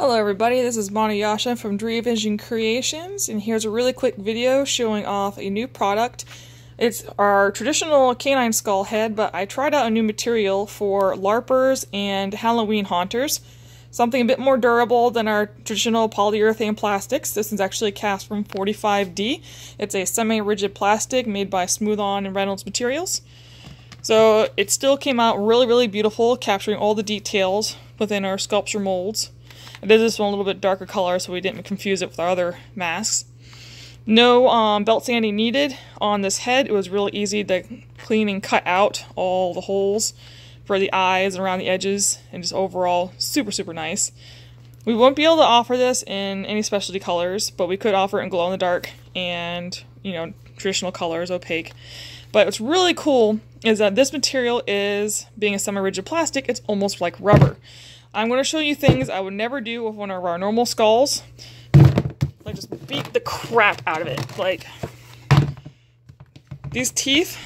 Hello everybody, this is Yasha from Dreamvision Creations, and here's a really quick video showing off a new product. It's our traditional canine skull head, but I tried out a new material for LARPers and Halloween haunters. Something a bit more durable than our traditional polyurethane plastics. This is actually cast from 45D. It's a semi-rigid plastic made by Smooth-On and Reynolds Materials. So it still came out really beautiful, capturing all the details within our sculpture molds. I did this one a little bit darker color so we didn't confuse it with our other masks. No belt sanding needed on this head. It was really easy to clean and cut out all the holes for the eyes and around the edges, and just overall super nice. We won't be able to offer this in any specialty colors, but we could offer it in glow in the dark and, you know, traditional colors, opaque. But what's really cool is that this material is, being a semi-rigid plastic, it's almost like rubber. I'm going to show you things I would never do with one of our normal skulls. Like, just beat the crap out of it. Like, these teeth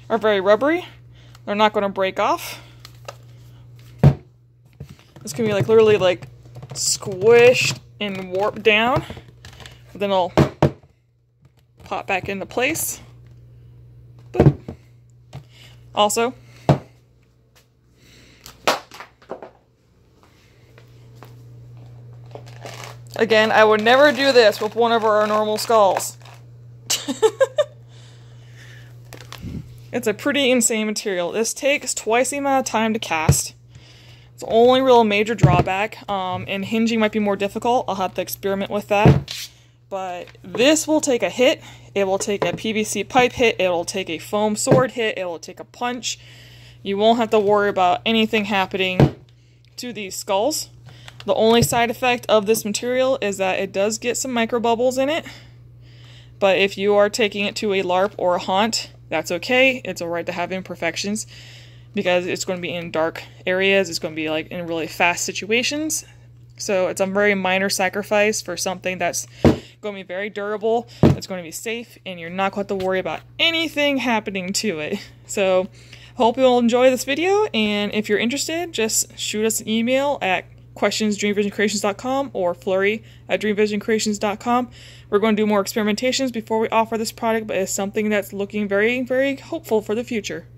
are very rubbery. They're not going to break off. This can be like literally like squished and warped down. But then it'll pop back into place. Boop. Also, again, I would never do this with one of our normal skulls. It's a pretty insane material. This takes twice the amount of time to cast. It's the only real major drawback, and hinging might be more difficult. I'll have to experiment with that. But this will take a hit. It will take a PVC pipe hit. It will take a foam sword hit. It will take a punch. You won't have to worry about anything happening to these skulls. The only side effect of this material is that it does get some micro bubbles in it. But if you are taking it to a LARP or a haunt, that's okay. It's alright to have imperfections because it's going to be in dark areas. It's going to be like in really fast situations. So it's a very minor sacrifice for something that's going to be very durable. It's going to be safe, and you're not going to have to worry about anything happening to it. So hope you'll enjoy this video, and if you're interested, just shoot us an email at questions@dreamvisioncreations.com or flurry@dreamvisioncreations.com. We're going to do more experimentations before we offer this product, but it's something that's looking very hopeful for the future.